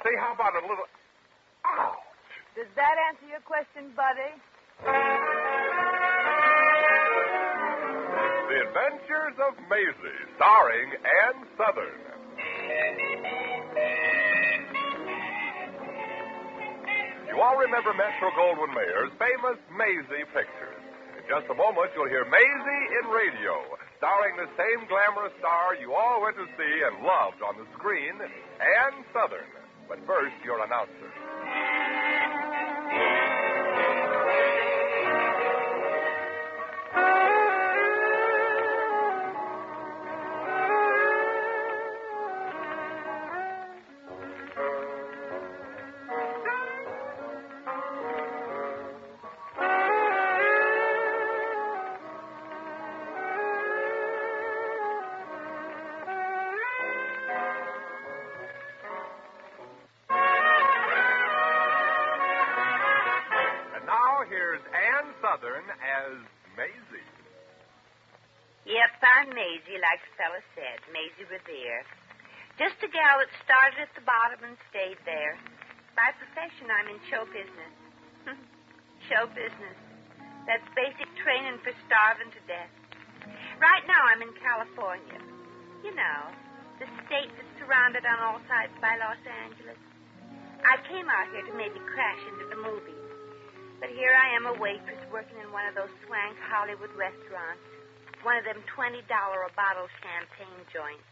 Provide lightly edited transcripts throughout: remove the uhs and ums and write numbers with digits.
Say, how about a little... Ouch! Does that answer your question, buddy? The Adventures of Maisie, starring Ann Southern. You all remember Metro-Goldwyn-Mayer's famous Maisie pictures. In just a moment, you'll hear Maisie in radio, starring the same glamorous star you all went to see and loved on the screen, Ann Southern. But first, your announcer. Here's Ann Southern as Maisie. Yep, I'm Maisie, like the fella said. Maisie Revere. Just a gal that started at the bottom and stayed there. By profession, I'm in show business. Show business. That's basic training for starving to death. Right now, I'm in California. You know, the state that's surrounded on all sides by Los Angeles. I came out here to maybe crash into the movies. But here I am, a waitress working in one of those swank Hollywood restaurants. One of them $20 a bottle champagne joints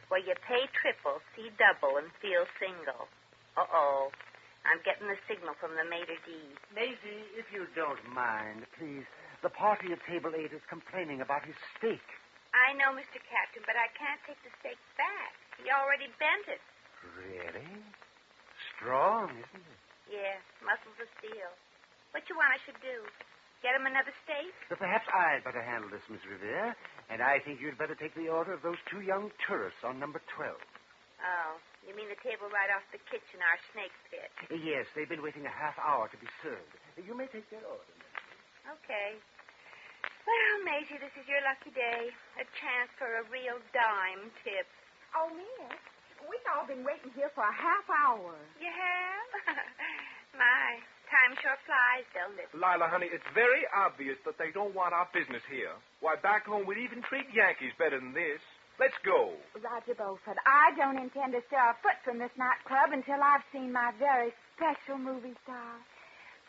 where you pay triple, see double, and feel single. Uh-oh. I'm getting the signal from the maitre d'. Maisie, if you don't mind, please. The party at table 8 is complaining about his steak. I know, Mr. Captain, but I can't take the steak back. He already bent it. Really? Strong, isn't it? Yeah, muscles of steel. What you want I should do? Get him another steak? So perhaps I'd better handle this, Miss Revere. And I think you'd better take the order of those 2 young tourists on number 12. Oh, you mean the table right off the kitchen, our snake pit? Yes, they've been waiting a half hour to be served. You may take their order. Okay. Well, Maisie, this is your lucky day. A chance for a real dime tip. Oh, miss, we've all been waiting here for a half hour. You have? My, time sure flies, don't it? Lila, honey, it's very obvious that they don't want our business here. Why, back home, we'd even treat Yankees better than this. Let's go. Roger Beaufort, I don't intend to stir a foot from this nightclub until I've seen my very special movie star,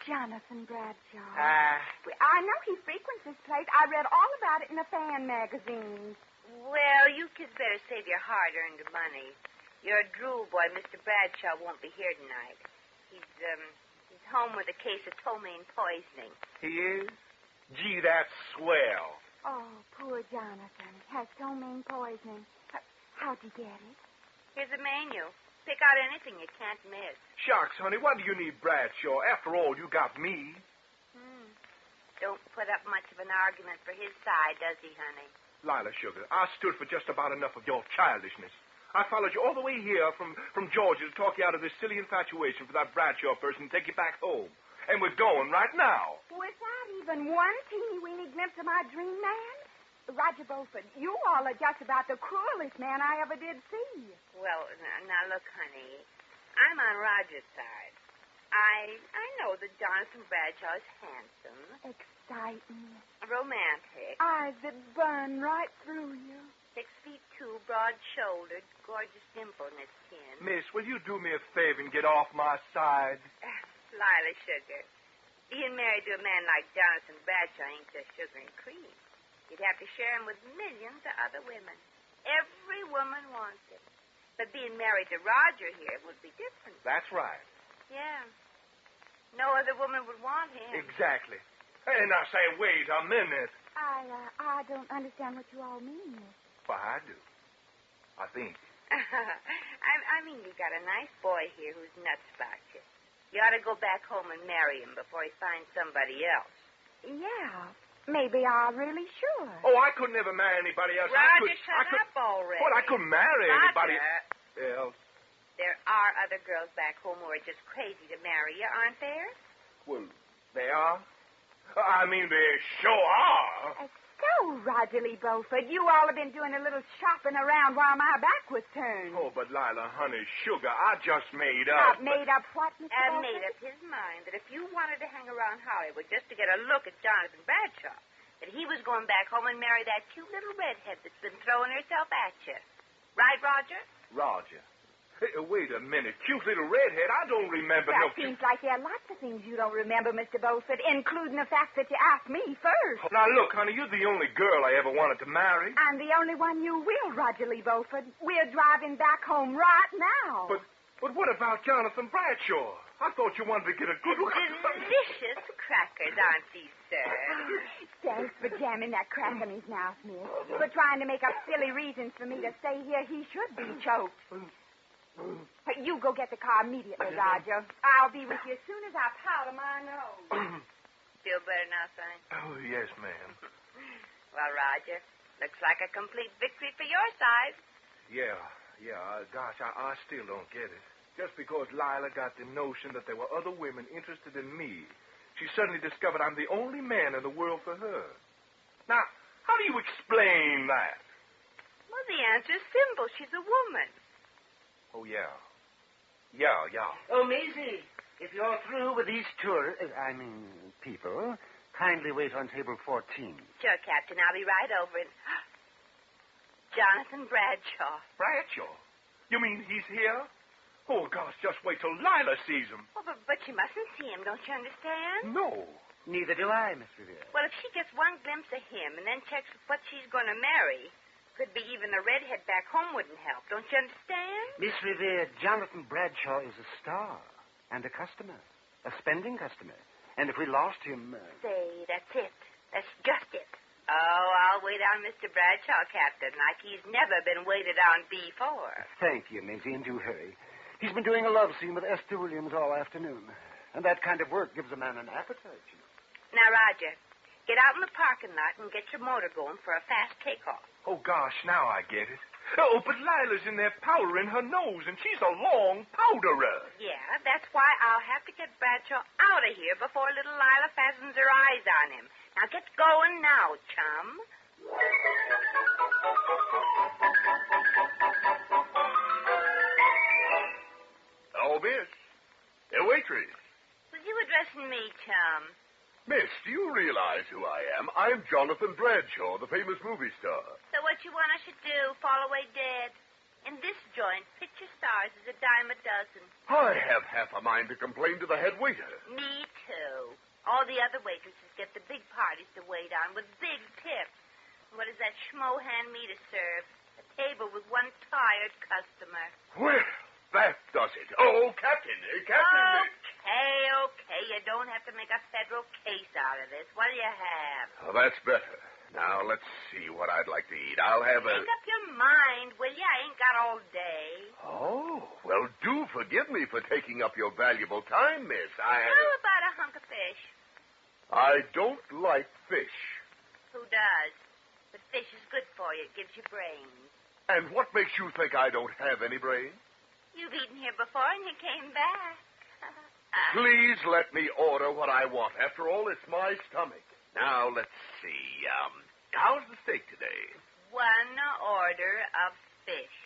Jonathan Bradshaw. I know he frequents this place. I read all about it in the fan magazine. Well, you kids better save your hard-earned money. Your drool boy, Mr. Bradshaw, won't be here tonight. He's home with a case of ptomaine poisoning. He is? Gee, that's swell. Oh, poor Jonathan. Has ptomaine poisoning. How'd you get it? Here's a menu. Pick out anything you can't miss. Shucks, honey, what do you need Bradshaw? After all, you got me. Don't put up much of an argument for his side, does he, honey? Lila, sugar, I stood for just about enough of your childishness. I followed you all the way here from Georgia to talk you out of this silly infatuation for that Bradshaw person and take you back home. And we're going right now. Without even one teeny-weeny glimpse of my dream man? Roger Beaufort, you all are just about the cruelest man I ever did see. Well, now look, honey. I'm on Roger's side. I know that Jonathan Bradshaw is handsome. Exciting. Romantic. Eyes that burn right through you. 6'2", broad-shouldered, gorgeous dimple in his chin. Miss, will you do me a favor and get off my side? Lila, sugar. Being married to a man like Jonathan Bradshaw ain't just sugar and cream. You'd have to share him with millions of other women. Every woman wants him. But being married to Roger here would be different. That's right. Yeah. No other woman would want him. Exactly. Hey, now say, wait a minute. I don't understand what you all mean. Well, I do. I think. I mean, you got a nice boy here who's nuts about you. You ought to go back home and marry him before he finds somebody else. Yeah, maybe I really should. Oh, I could never marry anybody else. Roger, shut up already. Well, I couldn't marry anybody else. There are other girls back home who are just crazy to marry you, aren't there? Well, they are. I mean, they sure are. So, Roger Lee Beaufort, you all have been doing a little shopping around while my back was turned. Oh, but Lila, honey, sugar, I just made up. Made up what, Mr. Beaufort? Made up his mind that if you wanted to hang around Hollywood just to get a look at Jonathan Bradshaw, that he was going back home and marry that cute little redhead that's been throwing herself at you. Right, Roger? Roger. Hey, wait a minute. Cute little redhead? I don't remember That seems like there are lots of things you don't remember, Mr. Beaufort, including the fact that you asked me first. Now, look, honey, you're the only girl I ever wanted to marry. And the only one you will, Roger Lee Beaufort. We're driving back home right now. But what about Jonathan Bradshaw? I thought you wanted to get a good look. Delicious crackers, aren't these, sir? Thanks for jamming that crack in his mouth, miss. For trying to make up silly reasons for me to stay here. He should be choked. Hey, you go get the car immediately, Roger. I'll be with you as soon as I powder my nose. Feel better now, son? Oh, yes, ma'am. Well, Roger, looks like a complete victory for your side. Yeah. Gosh, I still don't get it. Just because Lila got the notion that there were other women interested in me, she suddenly discovered I'm the only man in the world for her. Now, how do you explain that? Well, the answer's simple. She's a woman. Oh, yeah. Oh, Maisie, if you're through with these people, kindly wait on table 14. Sure, Captain. I'll be right over. Jonathan Bradshaw. Bradshaw? You mean he's here? Oh, gosh, just wait till Lila sees him. Oh, but you mustn't see him, don't you understand? No. Neither do I, Miss Revere. Well, if she gets one glimpse of him and then checks what she's going to marry, could be even the redhead back home wouldn't help. Don't you understand? Miss Revere, Jonathan Bradshaw is a star and a customer, a spending customer. And if we lost him... Say, that's it. That's just it. Oh, I'll wait on Mr. Bradshaw, Captain, like he's never been waited on before. Thank you, Maisie, and do hurry. He's been doing a love scene with Esther Williams all afternoon. And that kind of work gives a man an appetite, you know. Now, Roger, get out in the parking lot and get your motor going for a fast takeoff. Oh, gosh, now I get it. Oh, but Lila's in there powdering her nose, and she's a long powderer. Yeah, that's why I'll have to get Bradshaw out of here before little Lila fastens her eyes on him. Now, get going now, chum. Oh, miss. Waitress. Was you addressing me, chum? Miss, do you realize who I am? I'm Jonathan Bradshaw, the famous movie star. So what you want us to do, fall away dead? In this joint, picture stars is a dime a dozen. I have half a mind to complain to the head waiter. Me too. All the other waitresses get the big parties to wait on with big tips. What does that schmo hand me to serve? A table with one tired customer. Well, that does it. Oh, Captain. Okay. You don't have to make a federal case out of this. What do you have? Oh, that's better. Now, let's see what I'd like to eat. I'll have Make up your mind, will you? I ain't got all day. Oh, well, do forgive me for taking up your valuable time, miss. How about a hunk of fish? I don't like fish. Who does? But fish is good for you. It gives you brains. And what makes you think I don't have any brains? You've eaten here before and you came back. Please let me order what I want. After all, it's my stomach. Now, let's see. How's the steak today? One order of fish.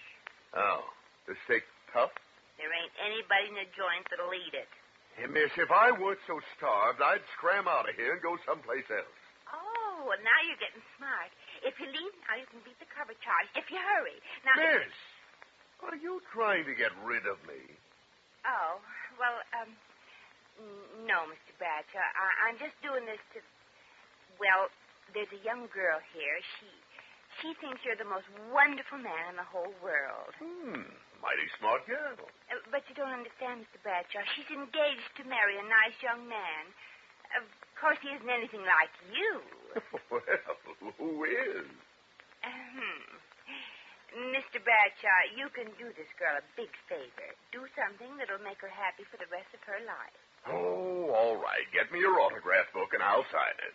Oh, the steak tough? There ain't anybody in the joint that'll eat it. Hey, miss, if I weren't so starved, I'd scram out of here and go someplace else. Oh, well, now you're getting smart. If you leave now, you can beat the cover charge. If you hurry. Now, Miss, are you trying to get rid of me? Oh, well, no, Mr. Bradshaw. I'm just doing this to... Well, there's a young girl here. She thinks you're the most wonderful man in the whole world. Mighty smart girl. But you don't understand, Mr. Bradshaw. She's engaged to marry a nice young man. Of course, he isn't anything like you. Well, who is? Mr. Bradshaw, you can do this girl a big favor. Do something that'll make her happy for the rest of her life. Oh, all right. Get me your autograph book and I'll sign it.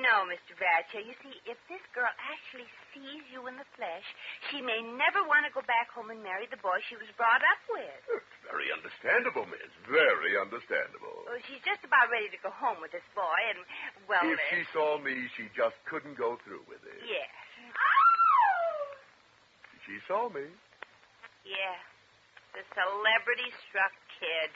No, Mr. Bradshaw. You see, if this girl actually sees you in the flesh, she may never want to go back home and marry the boy she was brought up with. Very understandable, miss. Very understandable. Well, she's just about ready to go home with this boy, and, well... If she saw me, she just couldn't go through with it. Yes. She saw me. Yeah. The celebrity-struck kid.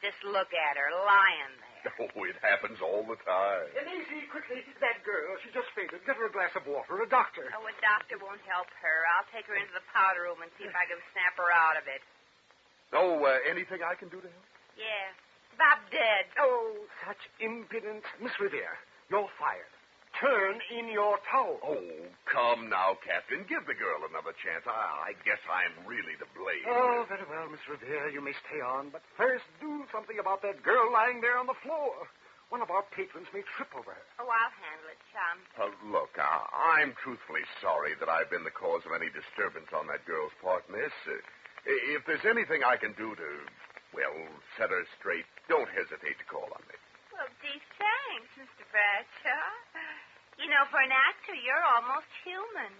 Just look at her, lying there. Oh, it happens all the time. Maisie, quickly, that girl, she just fainted. Get her a glass of water, a doctor. Oh, a doctor won't help her. I'll take her into the powder room and see if I can snap her out of it. Oh, anything I can do to help? Yeah. Bob dead. Oh, such impudence. Miss Revere, you're fired. Turn in your towel. Oh, come now, Captain. Give the girl another chance. I guess I'm really to blame. Oh, very well, Miss Revere. You may stay on. But first, do something about that girl lying there on the floor. One of our patrons may trip over her. Oh, I'll handle it, chum. Look, I'm truthfully sorry that I've been the cause of any disturbance on that girl's part, miss. If there's anything I can do to, well, set her straight, don't hesitate to call on me. Well, deep thanks, Mr. Bradshaw. You know, for an actor, you're almost human.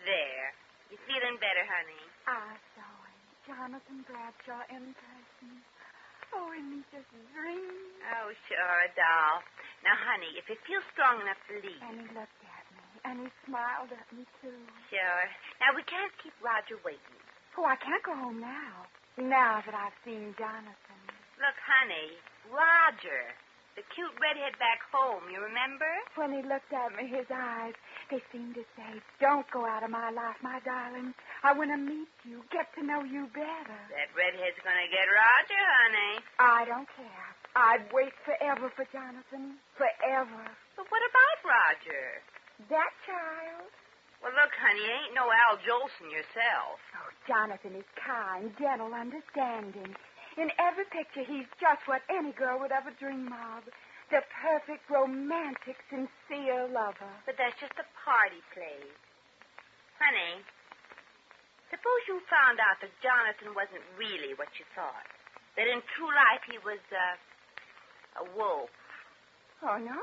There. You feeling better, honey? I saw him. Jonathan Bradshaw in person. Oh, and he just dreamed. Oh, sure, doll. Now, honey, if you feel strong enough to leave. And he looked at me, and he smiled at me, too. Sure. Now, we can't keep Roger waiting. Oh, I can't go home now that I've seen Jonathan. Look, honey, Roger, the cute redhead back home, you remember? When he looked at me, his eyes, they seemed to say, don't go out of my life, my darling. I want to meet you, get to know you better. That redhead's going to get Roger, honey. I don't care. I'd wait forever for Jonathan. Forever. But what about Roger? That child? Well, look, honey, you ain't no Al Jolson yourself. Oh, Jonathan is kind, gentle, understanding. In every picture, he's just what any girl would ever dream of. The perfect, romantic, sincere lover. But that's just a part he plays. Honey, suppose you found out that Jonathan wasn't really what you thought. That in true life he was, a wolf. Oh, no.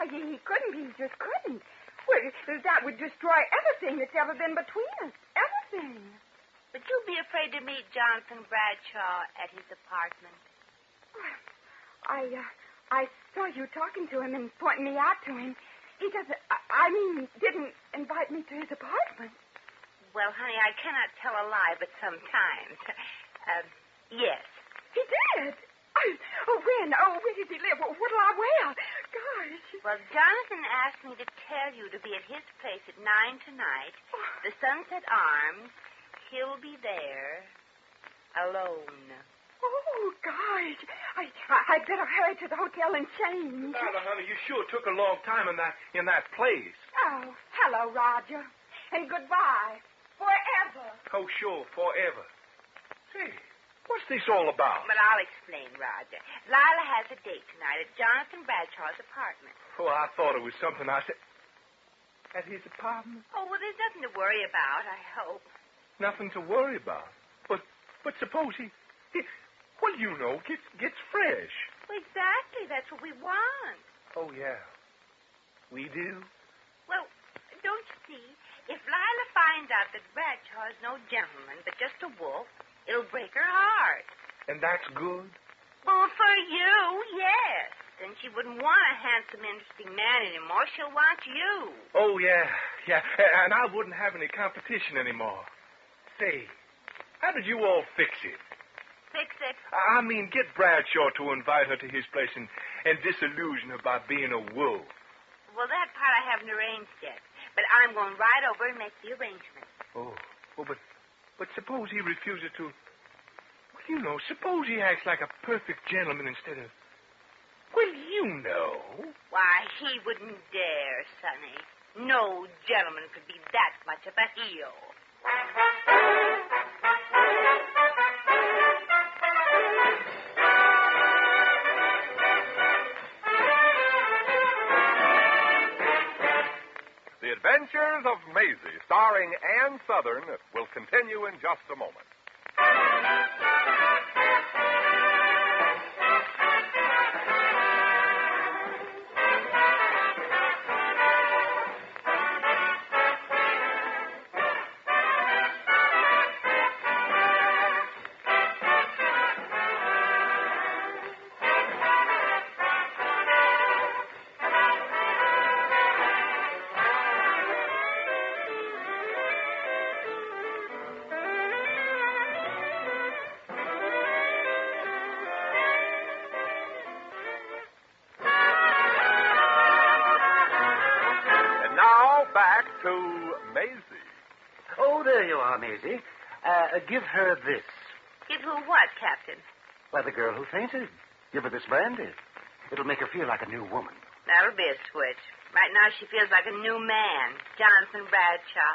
He couldn't be. He just couldn't. Well, that would destroy everything that's ever been between us. Everything. But you'd be afraid to meet Jonathan Bradshaw at his apartment. I saw you talking to him and pointing me out to him. He doesn't, didn't invite me to his apartment. Well, honey, I cannot tell a lie, but sometimes. Yes. He did? When? Where does he live? What'll I wear? Gosh. Well, Jonathan asked me to tell you to be at his place at 9 tonight. The Sunset Arms. He'll be there. Alone. Oh, gosh. I'd better hurry to the hotel and change. Now, honey, you sure took a long time in that place. Oh, hello, Roger. And goodbye. Forever. Oh, sure, forever. Say, what's this all about? But I'll explain, Roger. Lila has a date tonight at Jonathan Bradshaw's apartment. Oh, I thought it was something I said. At his apartment? Oh, well, there's nothing to worry about, I hope. Nothing to worry about. But suppose he well, you know, gets fresh. Well, exactly. That's what we want. Oh, yeah. We do? Well, don't you see? If Lila finds out that Bradshaw is no gentleman, but just a wolf, it'll break her heart. And that's good? Well, for you, yes. Then she wouldn't want a handsome, interesting man anymore. She'll want you. Oh, yeah. And I wouldn't have any competition anymore. Say, how did you all fix it? Fix it? I mean, get Bradshaw to invite her to his place and disillusion her by being a wolf. Well, that part I haven't arranged yet. But I'm going right over and make the arrangements. Oh, but suppose he refuses to... Well, you know, suppose he acts like a perfect gentleman instead of... Well, you know. Why, he wouldn't dare, Sonny. No gentleman could be that much of a heel. The Adventures of Maisie, starring Ann Southern, will continue in just a moment. back to Maisie. Oh, there you are, Maisie. Give her this. Give who what, Captain? Why, the girl who fainted. Give her this brandy. It'll make her feel like a new woman. That'll be a switch. Right now she feels like a new man, Jonathan Bradshaw.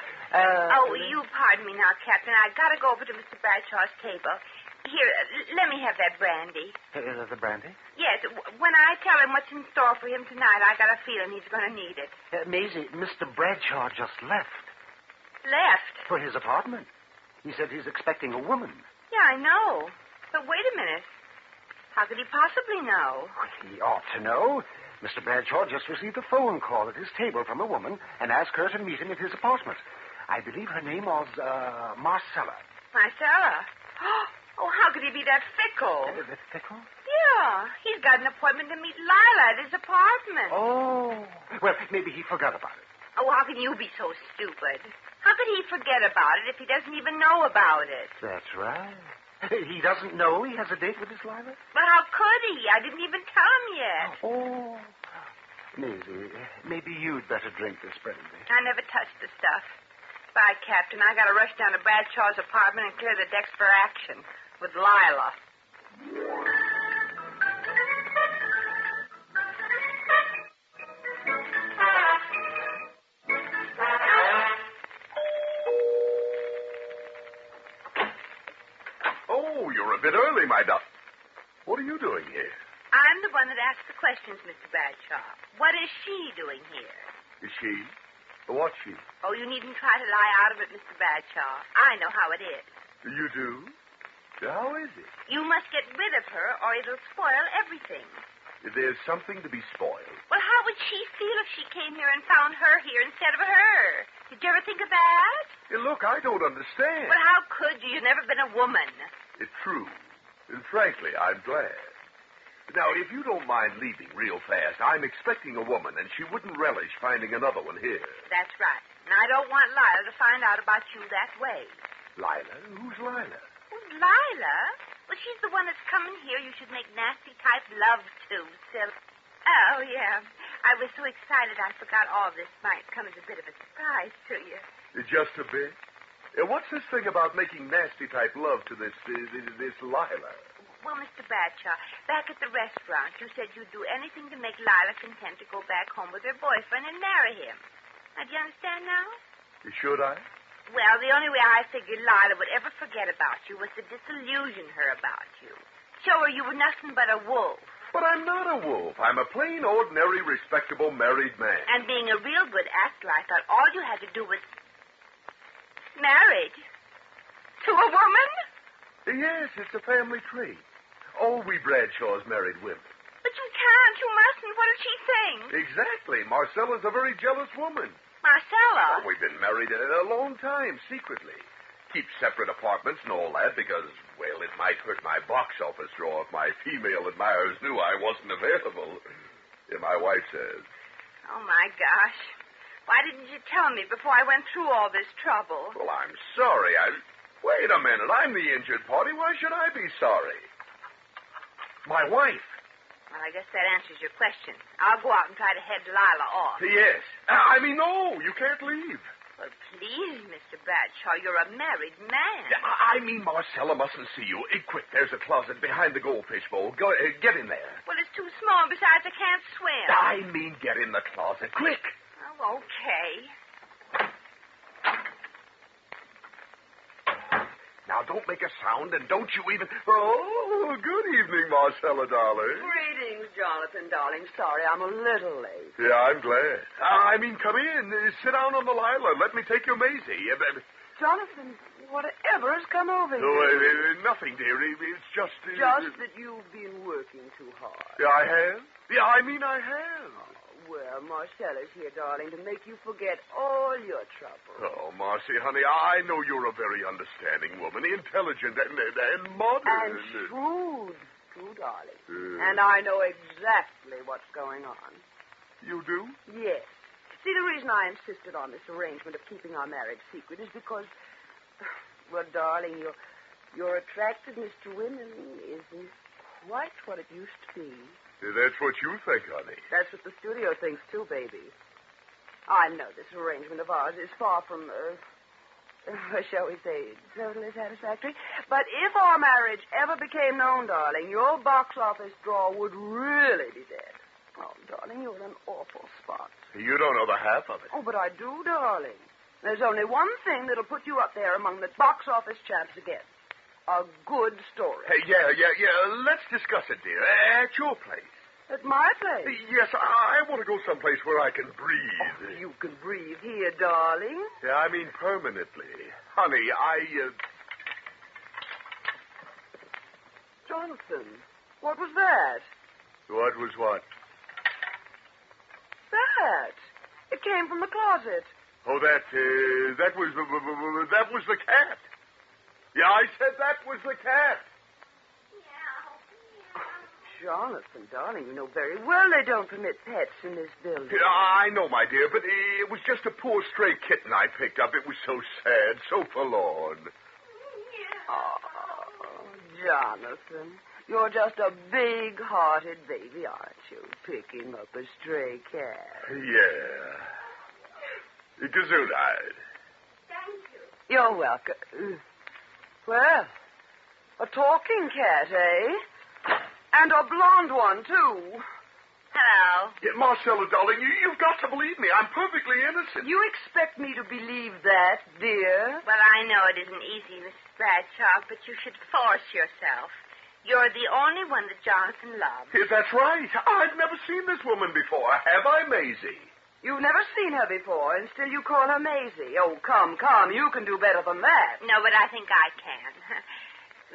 You pardon me now, Captain. I gotta go over to Mr. Bradshaw's table. Here, let me have that brandy. The brandy? Yes, when I tell him what's in store for him tonight, I got a feeling he's gonna need it. Maisie, Mr. Bradshaw just left. Left? For his apartment. He said he's expecting a woman. Yeah, I know. But wait a minute. How could he possibly know? He ought to know. Mr. Bradshaw just received a phone call at his table from a woman and asked her to meet him at his apartment. I believe her name was, Marcella. Marcella? Oh, how could he be that fickle? Fickle? Yeah. He's got an appointment to meet Lila at his apartment. Oh. Well, maybe he forgot about it. Oh, how can you be so stupid? How could he forget about it if he doesn't even know about it? That's right. He doesn't know he has a date with this Lila? But how could he? I didn't even tell him yet. Oh. Maisie, maybe you'd better drink this brandy. I never touched the stuff. Bye, Captain. I gotta rush down to Bradshaw's apartment and clear the decks for action with Lila. You're a bit early, my duck. What are you doing here? I'm the one that asked the questions, Mr. Bradshaw. What is she doing here? Is she? What's she? Oh, you needn't try to lie out of it, Mr. Bradshaw. I know how it is. You do? How is it? You must get rid of her, or it'll spoil everything. There's something to be spoiled. Well, how would she feel if she came here and found her here instead of her? Did you ever think of that? Look, I don't understand. Well, how could you? You've never been a woman. It's true. And frankly, I'm glad. Now, if you don't mind leaving real fast, I'm expecting a woman, and she wouldn't relish finding another one here. That's right. And I don't want Lila to find out about you that way. Lila? Who's Lila? Who's Lila? Well, she's the one that's coming here you should make nasty-type love to, silly. Oh, yeah. I was so excited I forgot all this might come as a bit of a surprise to you. Just a bit? What's this thing about making nasty-type love to this Lila? Well, Mr. Bradshaw, back at the restaurant, you said you'd do anything to make Lila content to go back home with her boyfriend and marry him. Now, do you understand now? Should I? Well, the only way I figured Lila would ever forget about you was to disillusion her about you. Show her you were nothing but a wolf. But I'm not a wolf. I'm a plain, ordinary, respectable married man. And being a real good actor, I thought all you had to do was... married? To a woman? Yes, it's a family trait. All we Bradshaws married women. But you can't. You mustn't. What did she think? Exactly. Marcella's a very jealous woman. Marcella? We've been married a long time, secretly. Keep separate apartments and all that because, well, it might hurt my box office draw if my female admirers knew I wasn't available. My wife says. Oh, my gosh. Why didn't you tell me before I went through all this trouble? Well, I'm sorry. Wait a minute. I'm the injured party. Why should I be sorry? My wife. Well, I guess that answers your question. I'll go out and try to head Lila off. Yes. No, you can't leave. Well, please, Mr. Bradshaw, you're a married man. I mean, Marcella mustn't see you. Quick, there's a closet behind the goldfish bowl. Go, get in there. Well, it's too small. Besides, I can't swim. I mean, get in the closet. Quick. Oh, okay. Now, don't make a sound, and don't you even... Oh, good evening, Marcella, darling. Greetings, Jonathan, darling. Sorry, I'm a little late. Yeah, I'm glad. Come in. Sit down on the Lila. Let me take your Maisie. Jonathan, whatever has come over you? Nothing, dearie. It's just... Just that you've been working too hard. Yeah, I have? Yeah, I have. Well, Marcella's here, darling, to make you forget all your trouble. Oh, Marcy, honey, I know you're a very understanding woman, intelligent and modern. And shrewd, too, darling. And I know exactly what's going on. You do? Yes. See, the reason I insisted on this arrangement of keeping our marriage secret is because, well, darling, your attractiveness to women isn't quite what it used to be. That's what you think, honey. That's what the studio thinks, too, baby. I know this arrangement of ours is far from, shall we say, totally satisfactory. But if our marriage ever became known, darling, your box office draw would really be dead. Oh, darling, you're in an awful spot. You don't know the half of it. Oh, but I do, darling. There's only one thing that'll put you up there among the box office champs again. A good story. Yeah. Let's discuss it, dear. At your place. At my place? Yes, I want to go someplace where I can breathe. Oh, you can breathe here, darling. Yeah, I mean permanently. Honey, Jonathan, what was that? What was what? That. It came from the closet. Oh, that was the cat. Yeah, I said that was the cat. Jonathan, darling, you know very well they don't permit pets in this building. Yeah, I know, my dear, but it was just a poor stray kitten I picked up. It was so sad, so forlorn. Oh, Jonathan, you're just a big-hearted baby, aren't you? Picking up a stray cat. Yeah. Gesundheit. Thank you. You're welcome. Well, a talking cat, eh? And a blonde one, too. Hello. Yeah, Marcella, darling, you've got to believe me. I'm perfectly innocent. You expect me to believe that, dear? Well, I know it isn't easy, Mrs. Bradshaw, but you should force yourself. You're the only one that Jonathan loves. Yeah, that's right. I've never seen this woman before. Have I, Maisie? You've never seen her before, and still you call her Maisie. Oh, come. You can do better than that. No, but I think I can.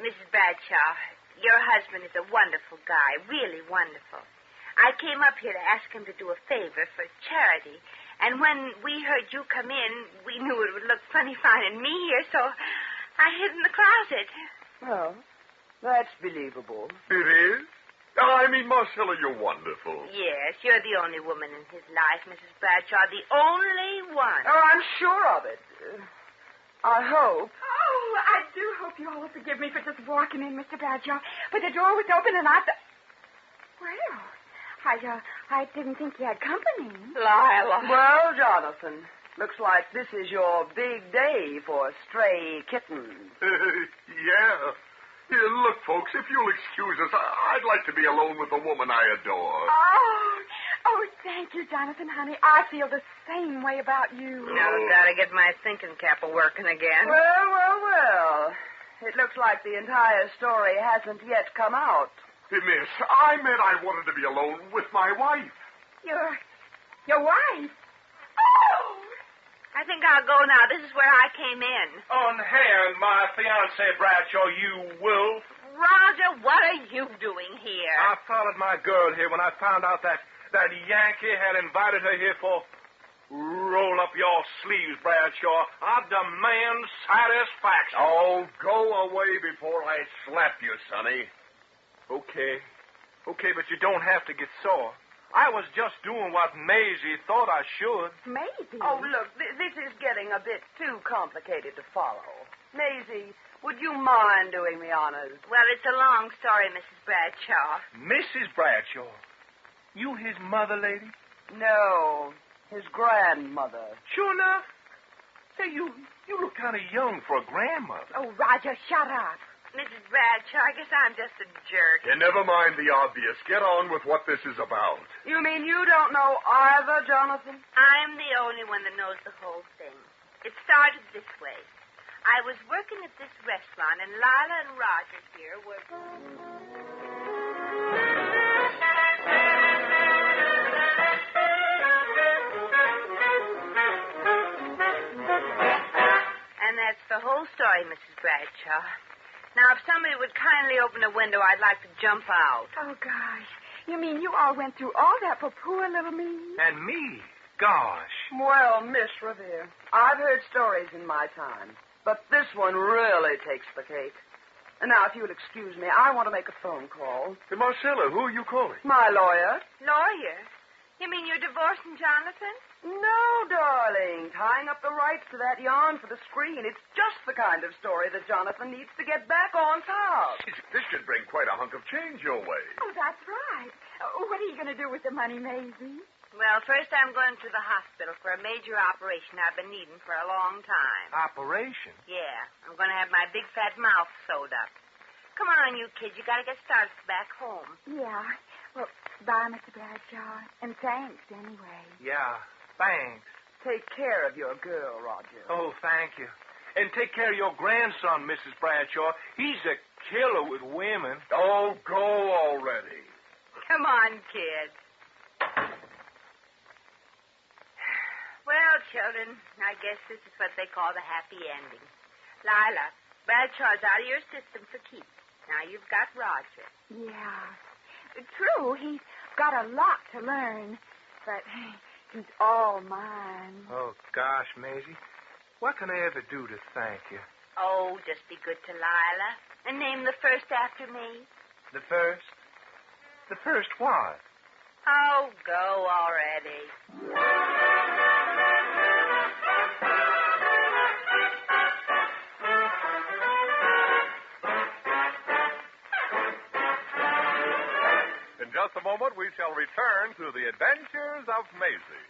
Mrs. Bradshaw, your husband is a wonderful guy, really wonderful. I came up here to ask him to do a favor for charity, and when we heard you come in, we knew it would look funny finding me here, so I hid in the closet. Well, that's believable. It is? I mean, Marcella, you're wonderful. Yes, you're the only woman in his life, Mrs. Bradshaw, the only one. Oh, I'm sure of it. I hope. Oh, I do hope you all will forgive me for just walking in, Mr. Bradshaw. But the door was open and I thought... Well, I didn't think you had company. Lila. Well, Jonathan, looks like this is your big day for stray kittens. Yeah. Look, folks, if you'll excuse us, I'd like to be alone with the woman I adore. Oh, thank you, Jonathan, honey. I feel the same way about you. Now I've got to get my thinking cap working again. Well. It looks like the entire story hasn't yet come out. Hey, miss, I meant I wanted to be alone with my wife. Your wife? Oh! I think I'll go now. This is where I came in. On hand, my fiancé, Bradshaw, you wolf. Roger, what are you doing here? I followed my girl here when I found out that Yankee had invited her here for... Roll up your sleeves, Bradshaw. I demand satisfaction. Oh, go away before I slap you, Sonny. Okay, but you don't have to get sore. I was just doing what Maisie thought I should. Maybe. Oh, look, this is getting a bit too complicated to follow. Maisie, would you mind doing the honors? Well, it's a long story, Mrs. Bradshaw. Mrs. Bradshaw? You his mother, lady? No, his grandmother. Sure enough. Hey, you look kind of young for a grandmother. Oh, Roger, shut up. Mrs. Bradshaw, I guess I'm just a jerk. Yeah, never mind the obvious. Get on with what this is about. You mean you don't know either, Jonathan? I'm the only one that knows the whole thing. It started this way. I was working at this restaurant, and Lila and Roger here were... And that's the whole story, Mrs. Bradshaw. Now, if somebody would kindly open a window, I'd like to jump out. Oh, gosh. You mean you all went through all that for poor little me? And me? Gosh. Well, Miss Revere, I've heard stories in my time, but this one really takes the cake. And now, if you'll excuse me, I want to make a phone call. Hey, Marcella, who are you calling? My lawyer. Lawyer? You mean you're divorcing Jonathan? No, darling. Tying up the rights to that yarn for the screen. It's just the kind of story that Jonathan needs to get back on top. This should bring quite a hunk of change your way. Oh, that's right. What are you going to do with the money, Maisie? Well, first I'm going to the hospital for a major operation I've been needing for a long time. Operation? Yeah, I'm going to have my big fat mouth sewed up. Come on, you kids. You got to get started back home. Yeah. Well, bye, Mr. Bradshaw. And thanks, anyway. Yeah, thanks. Take care of your girl, Roger. Oh, thank you. And take care of your grandson, Mrs. Bradshaw. He's a killer with women. Oh, go already. Come on, kids. Well, children, I guess this is what they call the happy ending. Lila, Bradshaw's out of your system for keeps. Now you've got Roger. Yeah. True, he's got a lot to learn, but he's all mine. Oh, gosh, Maisie. What can I ever do to thank you? Oh, just be good to Lila and name the first after me. The first? The first what? Oh, go already. In just a moment, we shall return to the adventures of Maisie.